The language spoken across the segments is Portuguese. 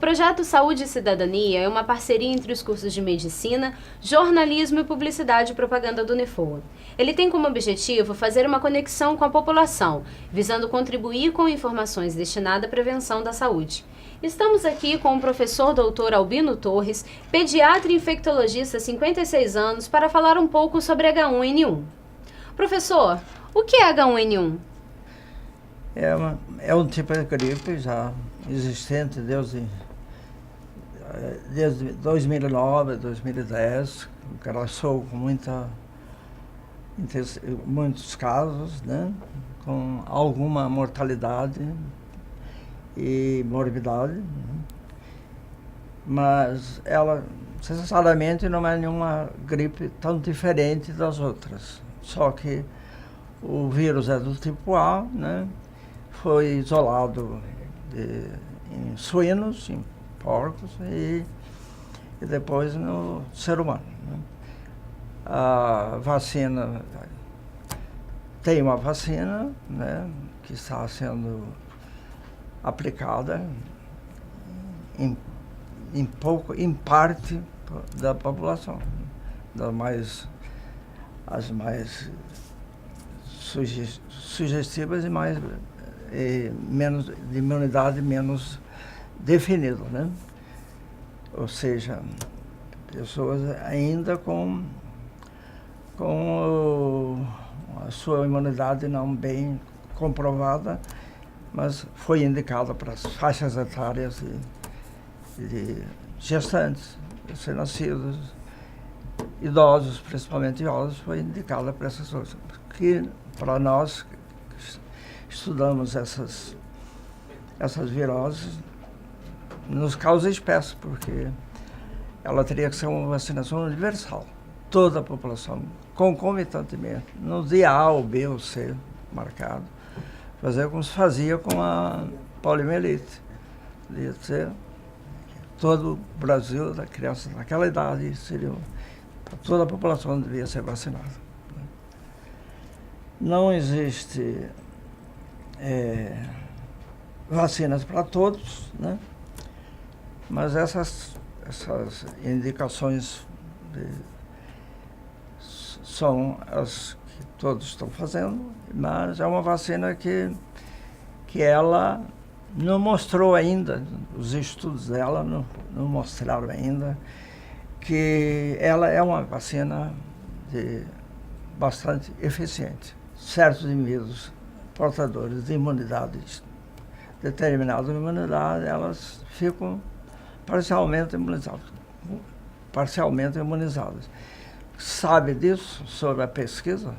Projeto Saúde e Cidadania é uma parceria entre os cursos de Medicina, Jornalismo e Publicidade e Propaganda do Unifoa. Ele tem como objetivo fazer uma conexão com a população, visando contribuir com informações destinadas à prevenção da saúde. Estamos aqui com o professor Dr. Albino Torres, pediatra e infectologista, 56 anos, para falar um pouco sobre H1N1. Professor, o que é H1N1? É um tipo de gripe já existente desde 2009, 2010, que começou com muitos casos, né, com alguma mortalidade e morbidade, né, mas ela necessariamente não é nenhuma gripe tão diferente das outras, só que o vírus é do tipo A, né, foi isolado em suínos, em porcos e depois no ser humano, né. A vacina, tem uma vacina, né, que está sendo aplicada em parte da população, as mais sugestivas e menos de imunidade menos definida, né? Ou seja, pessoas ainda com a sua imunidade não bem comprovada, mas foi indicada para as faixas etárias de gestantes, recém-nascidos, idosos, principalmente idosos, foi indicada para essas coisas. Que para nós que estudamos essas viroses, nos causa espécie, porque ela teria que ser uma vacinação universal, toda a população, concomitantemente, no dia A ou B ou C marcado, fazer como se fazia com a poliomielite. Devia ser todo o Brasil, da criança naquela idade, toda a população devia ser vacinada. Não existe vacinas para todos, né? Mas essas indicações são as que todos estão fazendo, mas é uma vacina que ela não mostrou ainda, os estudos dela não mostraram ainda que ela é uma vacina bastante eficiente. Certos indivíduos portadores de imunidades, determinada imunidade, elas ficam parcialmente imunizadas. Sabe disso sobre a pesquisa?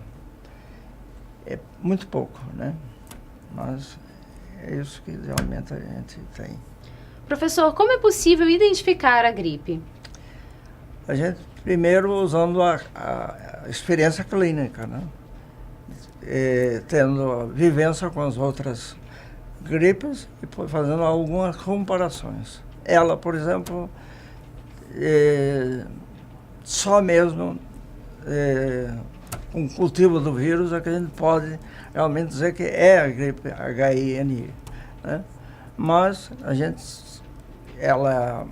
É muito pouco, né? Mas é isso que realmente a gente tem. Professor, como é possível identificar a gripe? A gente, primeiro, usando a experiência clínica, né? Tendo a vivência com as outras gripes e fazendo algumas comparações. Ela, por exemplo, só mesmo com o cultivo do vírus é que a gente pode realmente dizer que é a gripe H1N1, né? Mas ela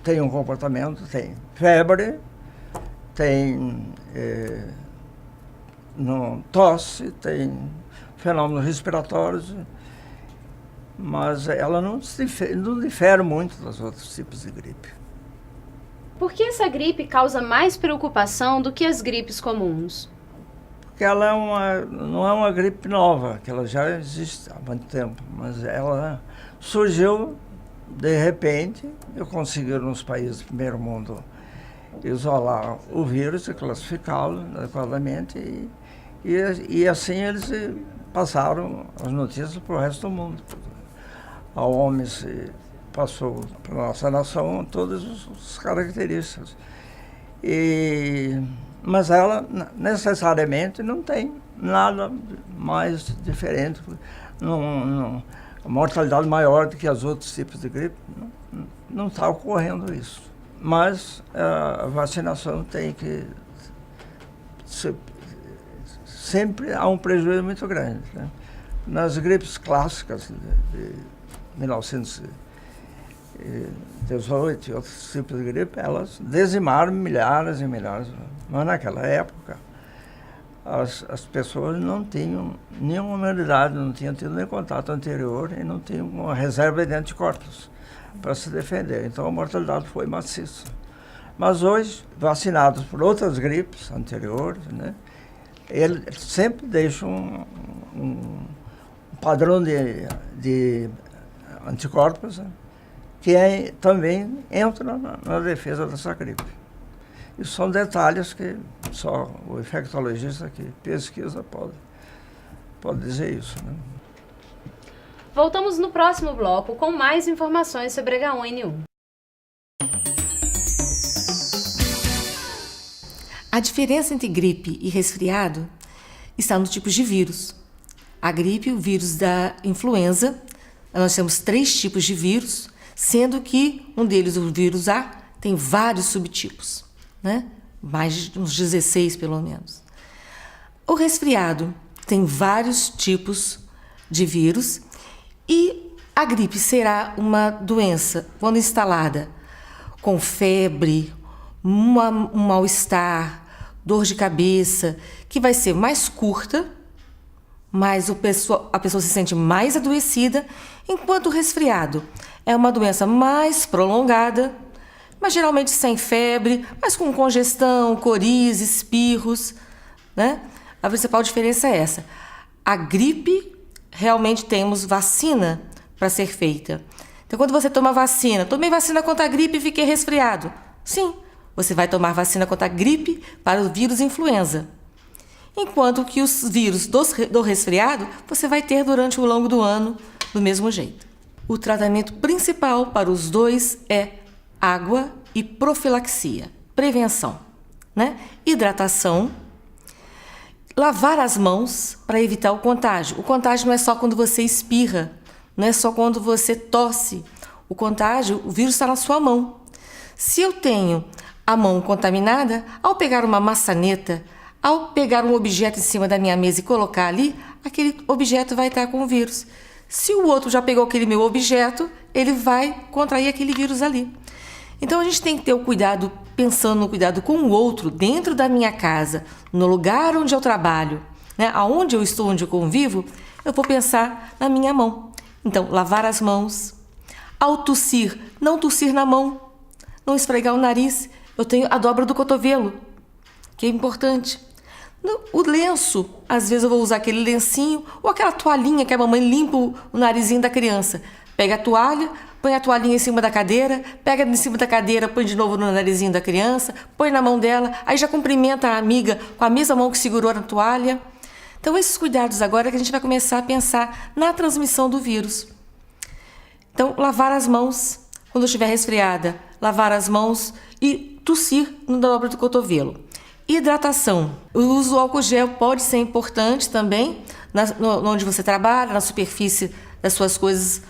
tem um comportamento, tem febre, tem tosse, tem fenômenos respiratórios, mas ela não difere muito dos outros tipos de gripe. Por que essa gripe causa mais preocupação do que as gripes comuns? Porque ela não é uma gripe nova, que ela já existe há muito tempo, mas ela surgiu de repente e conseguiram nos países do primeiro mundo isolar o vírus e classificá-lo adequadamente e assim eles passaram as notícias para o resto do mundo. A OMS passou para a nossa nação todas as características. Mas ela necessariamente não tem nada mais diferente, a mortalidade maior do que os outros tipos de gripe, não está ocorrendo isso. Mas a vacinação tem que sempre há um prejuízo muito grande, né? Nas gripes clássicas de 1900 18 e outros tipos de gripe, elas dizimaram milhares e milhares. Mas naquela época, as pessoas não tinham nenhuma imunidade, não tinham tido nem contato anterior e não tinham uma reserva de anticorpos para se defender. Então a mortalidade foi maciça. Mas hoje, vacinados por outras gripes anteriores, né, eles sempre deixam um padrão de anticorpos, né, que também entra na defesa dessa gripe. Isso são detalhes que só o infectologista que pesquisa pode dizer isso, né? Voltamos no próximo bloco com mais informações sobre H1N1. A diferença entre gripe e resfriado está nos tipos de vírus. A gripe, o vírus da influenza, nós temos 3 tipos de vírus, sendo que um deles, o vírus A, tem vários subtipos, né? Mais de uns 16 pelo menos. O resfriado tem vários tipos de vírus e a gripe será uma doença, quando instalada, com febre, um mal-estar, dor de cabeça, que vai ser mais curta, mas a pessoa se sente mais adoecida, enquanto o resfriado é uma doença mais prolongada, mas geralmente sem febre, mas com congestão, coriza, espirros, né? A principal diferença é essa. A gripe, realmente temos vacina para ser feita. Então, quando você toma vacina, tomei vacina contra a gripe e fiquei resfriado. Sim, você vai tomar vacina contra a gripe para o vírus influenza. Enquanto que os vírus do resfriado, você vai ter durante o longo do ano, do mesmo jeito. O tratamento principal para os dois é água e profilaxia, prevenção, né? Hidratação, lavar as mãos para evitar o contágio. O contágio não é só quando você espirra, não é só quando você tosse. O contágio, o vírus está na sua mão. Se eu tenho a mão contaminada, ao pegar uma maçaneta, ao pegar um objeto em cima da minha mesa e colocar ali, aquele objeto vai estar com o vírus. Se o outro já pegou aquele meu objeto, ele vai contrair aquele vírus ali. Então a gente tem que ter o cuidado, pensando no cuidado com o outro, dentro da minha casa, no lugar onde eu trabalho, né? Aonde eu estou, onde eu convivo, eu vou pensar na minha mão. Então, lavar as mãos. Ao tossir, não tossir na mão, não esfregar o nariz. Eu tenho a dobra do cotovelo, que é importante. O lenço, às vezes eu vou usar aquele lencinho ou aquela toalhinha que a mamãe limpa o narizinho da criança. Pega a toalha, põe a toalhinha em cima da cadeira, pega em cima da cadeira, põe de novo no narizinho da criança, põe na mão dela, aí já cumprimenta a amiga com a mesma mão que segurou na toalha. Então, esses cuidados agora que a gente vai começar a pensar na transmissão do vírus. Então, lavar as mãos, quando eu estiver resfriada, lavar as mãos e tossir no dobra do cotovelo. Hidratação. O uso do álcool gel pode ser importante também, onde você trabalha, na superfície das suas coisas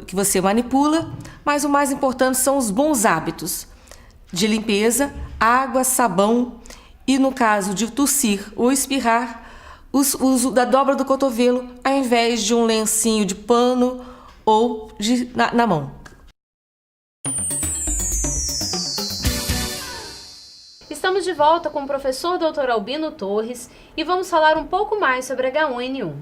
que você manipula, mas o mais importante são os bons hábitos de limpeza, água, sabão e, no caso de tossir ou espirrar, o uso da dobra do cotovelo ao invés de um lencinho de pano ou na mão. Estamos de volta com o professor Dr. Albino Torres e vamos falar um pouco mais sobre H1N1.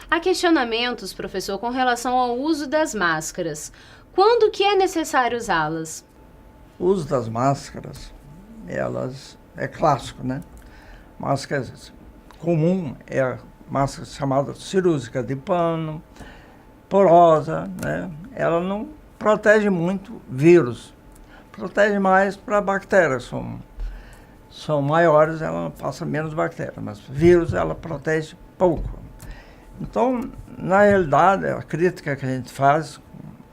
Há questionamentos, professor, com relação ao uso das máscaras. Quando que é necessário usá-las? O uso das máscaras, elas é clássico, né? Máscaras comum é a máscara chamada cirúrgica de pano, porosa, né? Ela não protege muito vírus, protege mais para bactérias. São maiores, ela passa menos bactérias, mas vírus ela protege pouco. Então, na realidade, a crítica que a gente faz,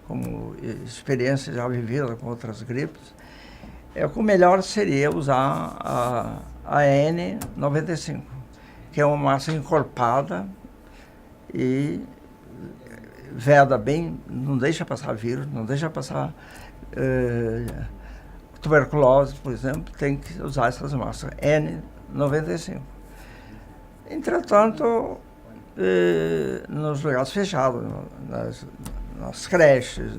como experiência já vivida com outras gripes, é que o melhor seria usar a N95, que é uma máscara encorpada e veda bem, não deixa passar vírus, não deixa passar tuberculose, por exemplo, tem que usar essas máscaras N95. Entretanto, nos lugares fechados, nas creches,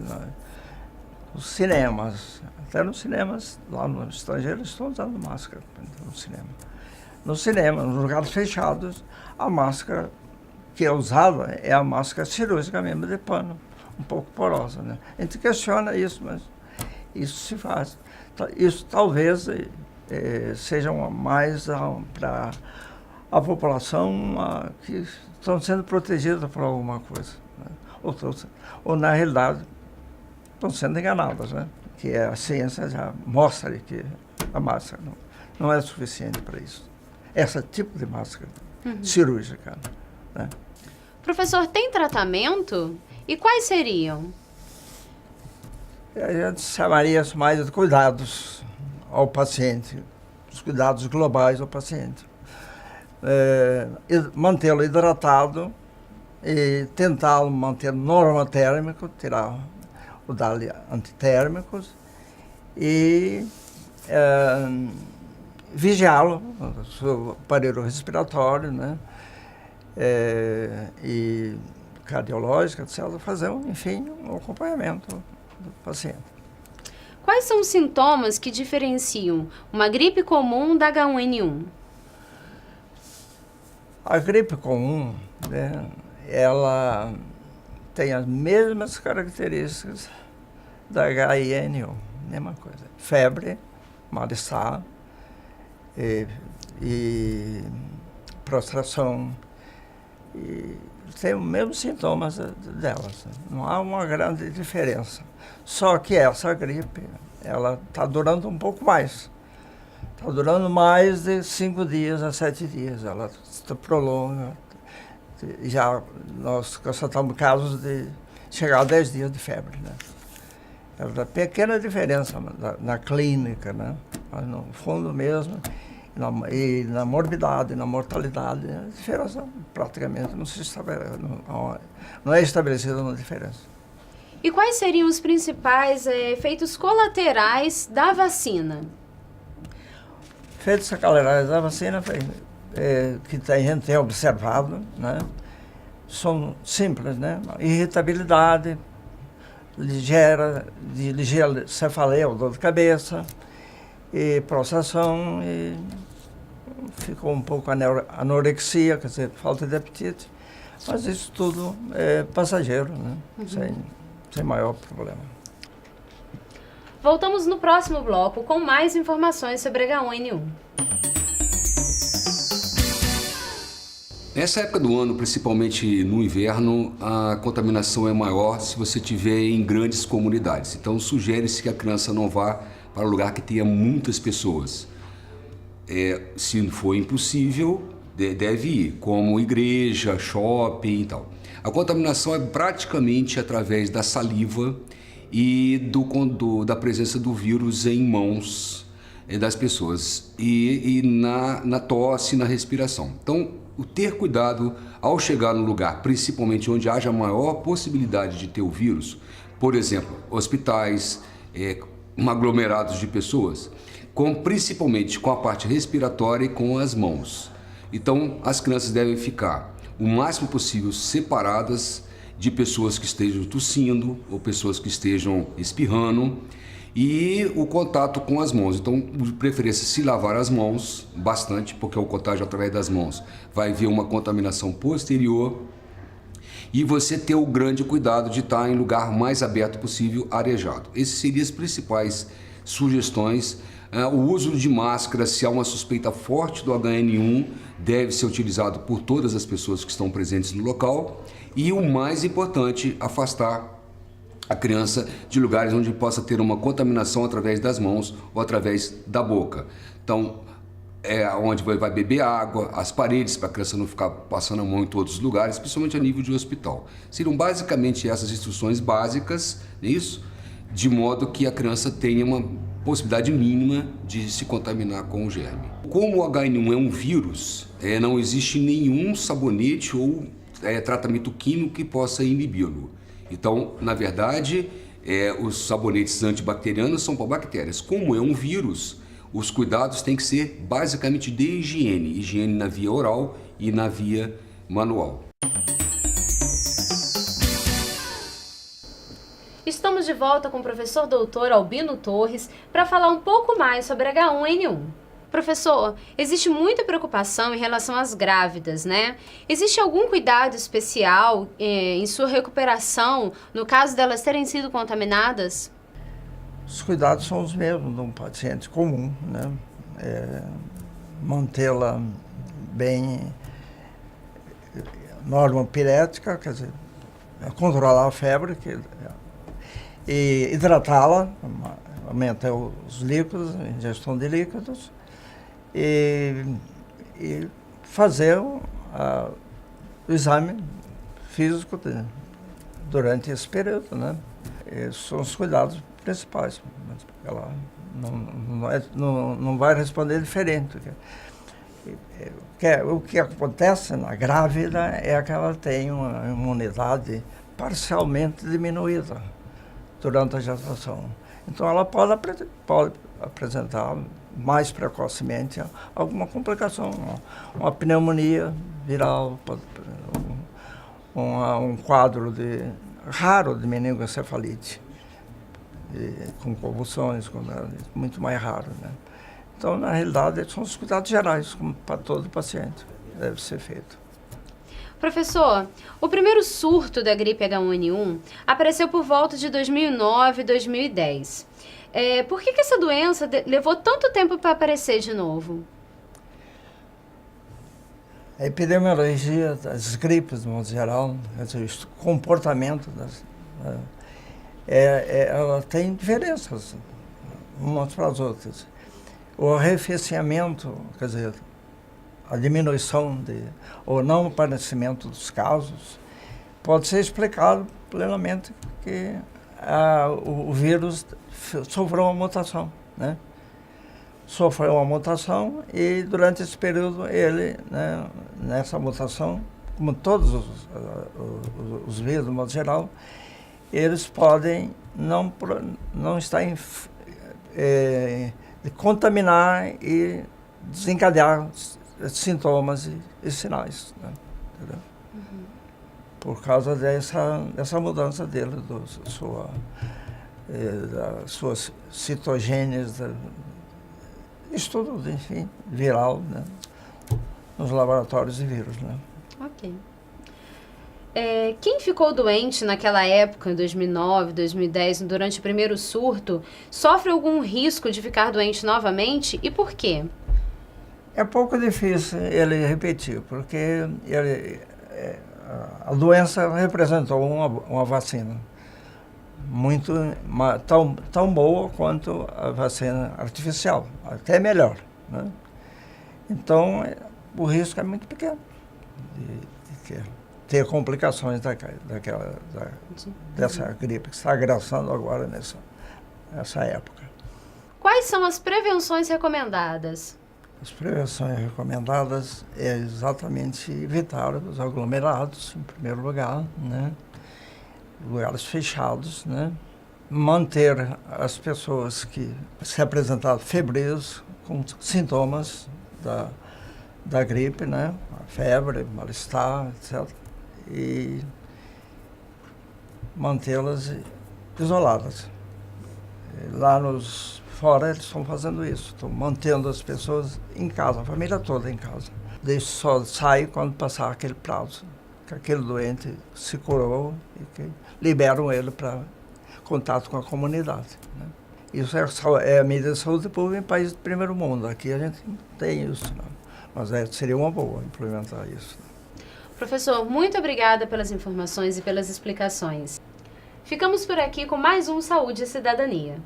os cinemas. Até nos cinemas, lá no estrangeiro, estão usando máscara no cinema. No cinema, nos lugares fechados, a máscara que é usada é a máscara cirúrgica mesmo, de pano, um pouco porosa, né? A gente questiona isso, mas isso se faz. Isso talvez seja mais para a população que estão sendo protegidas por alguma coisa, né? Ou na realidade estão sendo enganadas, né? Que a ciência já mostra que a máscara não é suficiente para isso. Esse tipo de máscara cirúrgica, né? Professor, tem tratamento? E quais seriam? A gente chamaria isso mais de cuidados ao paciente, os cuidados globais ao paciente. Mantê-lo hidratado e tentá-lo manter normotérmico, tirar o dar-lhe antitérmicos e vigiá-lo, o seu aparelho respiratório, né? E cardiológico, etc., fazer, enfim, um acompanhamento do paciente. Quais são os sintomas que diferenciam uma gripe comum da H1N1? A gripe comum, né, ela tem as mesmas características da H1N1, mesma coisa. Febre, mal-estar e prostração, e tem os mesmos sintomas delas. Não há uma grande diferença. Só que essa gripe, ela está durando um pouco mais. Está durando mais de 5 dias a 7 dias. Ela se prolonga. Já nós constatamos casos de chegar a 10 dias de febre, né? É uma pequena diferença na clínica, né? Mas no fundo mesmo, e na morbidade, na mortalidade, a diferença praticamente não é estabelecida uma diferença. E quais seriam os principais efeitos colaterais da vacina? Efeitos colaterais da vacina que a gente tem observado, né? São simples, né? Irritabilidade, ligeira cefaleia ou dor de cabeça, e prostração, e ficou um pouco anorexia, quer dizer, falta de apetite, mas isso tudo é passageiro, né? Sem maior problema. Voltamos no próximo bloco com mais informações sobre H1N1. Nessa época do ano, principalmente no inverno, a contaminação é maior se você estiver em grandes comunidades. Então, sugere-se que a criança não vá para um lugar que tenha muitas pessoas. Se for impossível, deve ir, como igreja, shopping e tal. A contaminação é praticamente através da saliva e da presença do vírus em mãos das pessoas e na tosse e na respiração. Então, o ter cuidado ao chegar no lugar, principalmente onde haja maior possibilidade de ter o vírus, por exemplo, hospitais, aglomerados de pessoas, principalmente com a parte respiratória e com as mãos. Então, as crianças devem ficar o máximo possível separadas de pessoas que estejam tossindo ou pessoas que estejam espirrando, e o contato com as mãos. Então, de preferência, se lavar as mãos bastante, porque o contágio através das mãos vai haver uma contaminação posterior, e você ter o grande cuidado de estar em lugar mais aberto possível, arejado. Essas seriam as principais sugestões. O uso de máscara, se há uma suspeita forte do H1N1, deve ser utilizado por todas as pessoas que estão presentes no local. E o mais importante, afastar a criança de lugares onde possa ter uma contaminação através das mãos ou através da boca. Então, onde vai beber água, as paredes, para a criança não ficar passando a mão em todos os lugares, principalmente a nível de hospital. Seriam basicamente essas instruções básicas, isso, de modo que a criança tenha uma possibilidade mínima de se contaminar com o germe. Como o H1N1 é um vírus, não existe nenhum sabonete ou tratamento químico que possa inibi-lo. Então, na verdade, os sabonetes antibacterianos são para bactérias. Como é um vírus, os cuidados têm que ser basicamente de higiene. Higiene na via oral e na via manual. Estamos de volta com o professor doutor Albino Torres para falar um pouco mais sobre H1N1. Professor, existe muita preocupação em relação às grávidas, né? Existe algum cuidado especial em sua recuperação no caso delas terem sido contaminadas? Os cuidados são os mesmos de um paciente comum, né? Mantê-la bem, norma pirética, quer dizer, controlar a febre, e hidratá-la, aumentar os líquidos, a ingestão de líquidos, e fazer o exame físico durante esse período, né? Esses são os cuidados principais. Ela não vai responder diferente. O que acontece na grávida é que ela tem uma imunidade parcialmente diminuída durante a gestação. Então ela pode apresentar mais precocemente alguma complicação, uma pneumonia viral, um quadro raro de meningoencefalite, com convulsões, muito mais raro, né? Então, na realidade, são os cuidados gerais, como para todo paciente, deve ser feito. Professor, o primeiro surto da gripe H1N1 apareceu por volta de 2009 e 2010. Por que essa doença levou tanto tempo para aparecer de novo? A epidemiologia das gripes, de modo geral, o comportamento ela tem diferenças umas para as outras. O arrefecimento, quer dizer, a diminuição ou não aparecimento dos casos, pode ser explicado plenamente que o vírus sofreu uma mutação, né? Sofreu uma mutação e durante esse período ele, né, nessa mutação, como todos os vírus, de modo geral, eles podem não estar contaminar e desencadear sintomas e sinais, né? Entendeu? Uhum. Por causa dessa mudança dele, das suas citogênias, isso tudo, enfim, viral, né? Nos laboratórios de vírus, né? Ok. Quem ficou doente naquela época, em 2009, 2010, durante o primeiro surto, sofre algum risco de ficar doente novamente e por quê? É pouco difícil ele repetir, porque a doença representou uma vacina tão boa quanto a vacina artificial, até melhor, né? Então, o risco é muito pequeno de ter complicações dessa gripe que está agressando agora nessa época. Quais são as prevenções recomendadas? As prevenções recomendadas é exatamente evitar os aglomerados, em primeiro lugar, né? Lugares fechados, né? Manter as pessoas que se apresentaram febris, com sintomas da gripe, né? Febre, mal-estar, etc. E mantê-las isoladas. Lá fora eles estão fazendo isso, estão mantendo as pessoas em casa, a família toda em casa. Deixa só sair quando passar aquele prazo, que aquele doente se curou e que liberam ele para contato com a comunidade, né? Isso é a medida de saúde pública em países do primeiro mundo. Aqui a gente não tem isso, não. Mas seria uma boa implementar isso. Professor, muito obrigada pelas informações e pelas explicações. Ficamos por aqui com mais um Saúde e Cidadania.